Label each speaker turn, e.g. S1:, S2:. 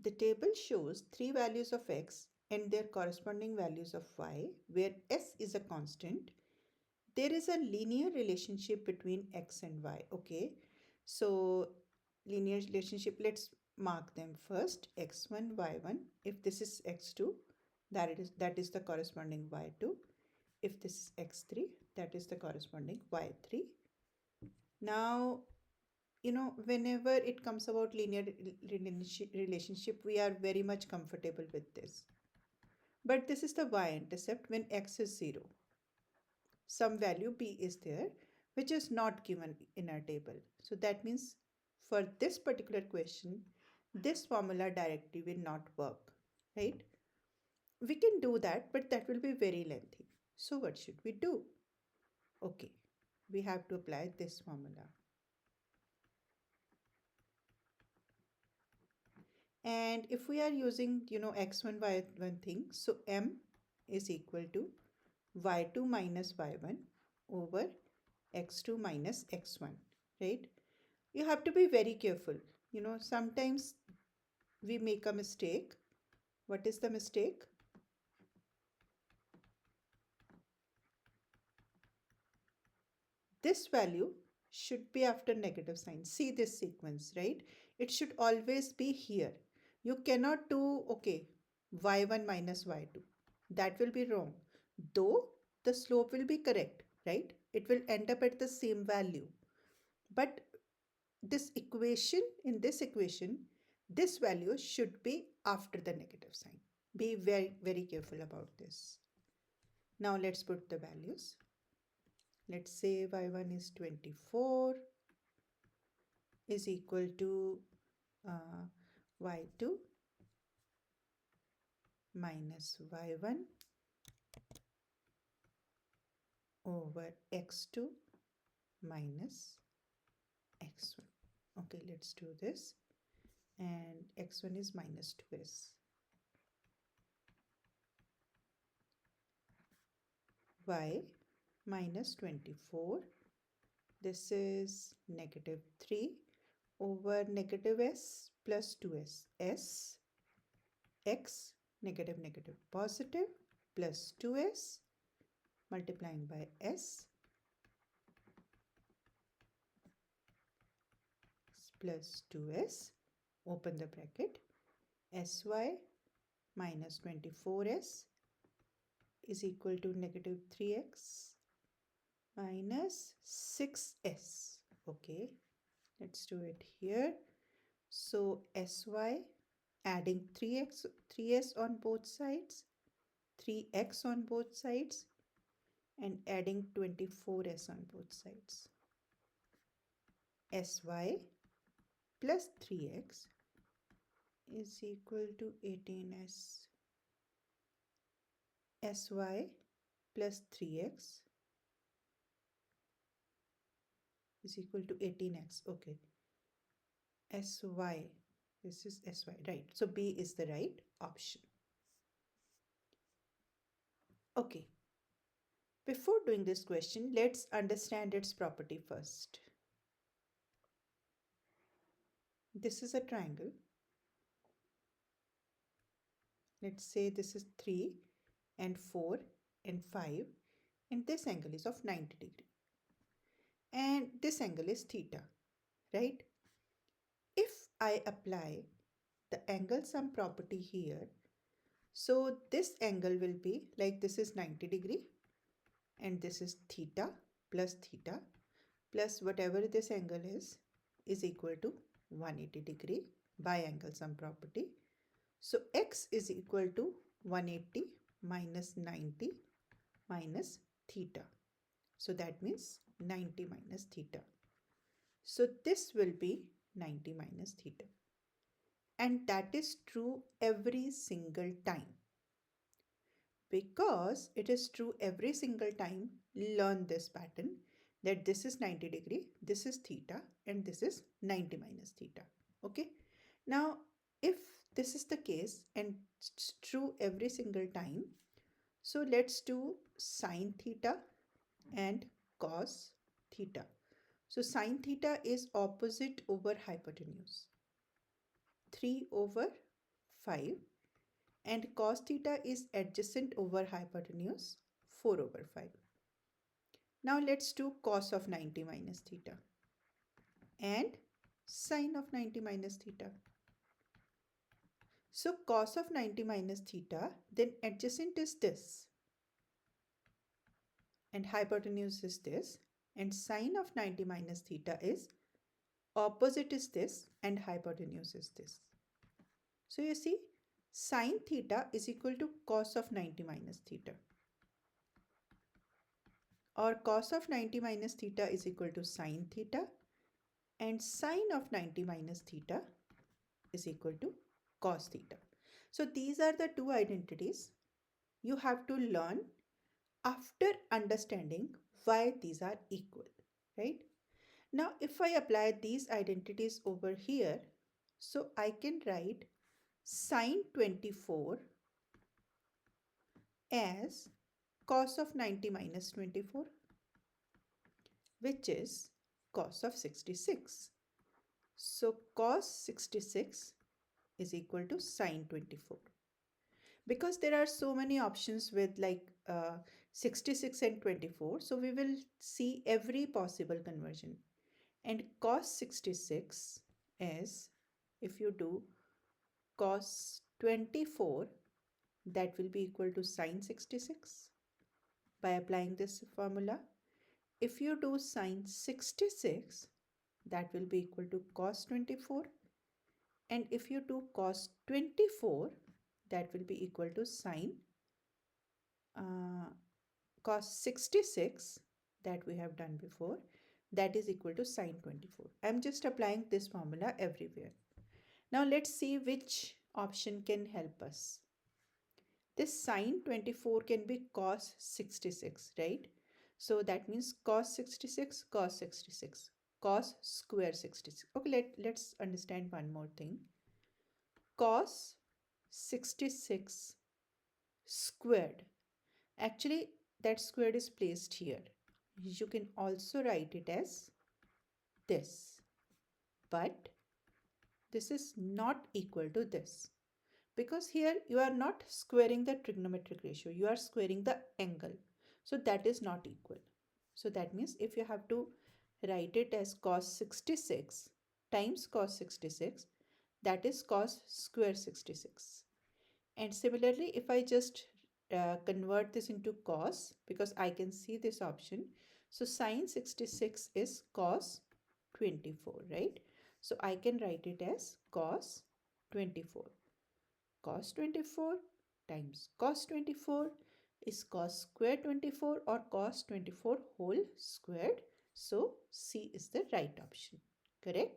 S1: The table shows three values of x and their corresponding values of y, where s is a constant. There is a linear relationship between x and y. Okay, so linear relationship, let's mark them first. X1, y1. If this is x2, that is the corresponding y2. If this is x3, that is the corresponding y3. Now, whenever it comes about linear relationship, we are very much comfortable with this. But this is the y-intercept when x is 0. Some value b is there, which is not given in our table. So that means for this particular question, this formula directly will not work, right? We can do that, but that will be very lengthy. So what should we do? Okay, we have to apply this formula. And if we are using, x1, y1 thing, so m is equal to y2 minus y1 over x2 minus x1, right? You have to be very careful. Sometimes we make a mistake. What is the mistake? This value should be after negative sign. See this sequence, right? It should always be here. You cannot do, okay, y1 minus y2. That will be wrong. Though the slope will be correct, right? It will end up at the same value. But this equation, this value should be after the negative sign. Be very, very careful about this. Now let's put the values. Let's say y1 is 24 is equal to y2 minus y1 over x2 minus x1. Okay, let's do this. And x1 is minus 2s. Y minus 24. This is negative 3 over negative s plus 2s. S, x, negative, negative, positive, plus 2s multiplying by s plus 2s, open the bracket, sy minus 24s is equal to negative 3x minus 6s. Okay, let's do it here. So sy, adding 3s on both sides, 3x on both sides, and adding 24s on both sides. Sy plus 3x is equal to 18s. Sy plus 3x is equal to 18x. Okay. Sy, this is sy, right? So B is the right option. Okay. Before doing this question, let's understand its property first. This is a triangle. Let's say this is 3 and 4 and 5, and this angle is of 90 degree. And this angle is theta, right? If I apply the angle sum property here, so this angle will be like this is 90 degree and this is theta plus whatever this angle is equal to 180 degree by angle sum property. So x is equal to 180 minus 90 minus theta. So that means 90 minus theta. So this will be 90 minus theta. And that is true every single time. Because it is true every single time, learn this pattern that this is 90 degree, this is theta, and this is 90 minus theta. Okay. Now, if this is the case and it's true every single time, so let's do sine theta and cos theta. So sine theta is opposite over hypotenuse. 3 over 5, and cos theta is adjacent over hypotenuse 4 over 5. Now let's do cos of 90 minus theta and sine of 90 minus theta. So cos of 90 minus theta, then adjacent is this and hypotenuse is this, and sine of 90 minus theta is opposite is this and hypotenuse is this. So you see, sine theta is equal to cos of 90 minus theta, or cos of 90 minus theta is equal to sine theta, and sine of 90 minus theta is equal to cos theta. So these are the two identities you have to learn after understanding why these are equal, right? Now, if I apply these identities over here, so I can write sine 24 as cos of 90 minus 24, which is cos of 66. So cos 66 is equal to sine 24. Because there are so many options with like 66 and 24, so we will see every possible conversion. And cos 66 is, if you do cos 24, that will be equal to sine 66 by applying this formula. If you do sine 66, that will be equal to cos 24. And if you do cos 24, that will be equal to sine cos 66 that we have done before, that is equal to sine 24. I'm just applying this formula everywhere. Now let's see which option can help us. This sine 24 can be cos 66, right? So that means cos 66, cos 66, cos square 66. Okay, let's understand one more thing. Cos 66 squared. Actually, that squared is placed here. You can also write it as this. But this is not equal to this. Because here you are not squaring the trigonometric ratio. You are squaring the angle. So that is not equal. So that means if you have to write it as cos 66 times cos 66, that is cos square 66. And similarly, if I just convert this into cos, because I can see this option, so sine 66 is cos 24, right? So I can write it as cos 24. Cos 24 times cos 24 is cos square 24 or cos 24 whole squared. So C is the right option. Correct?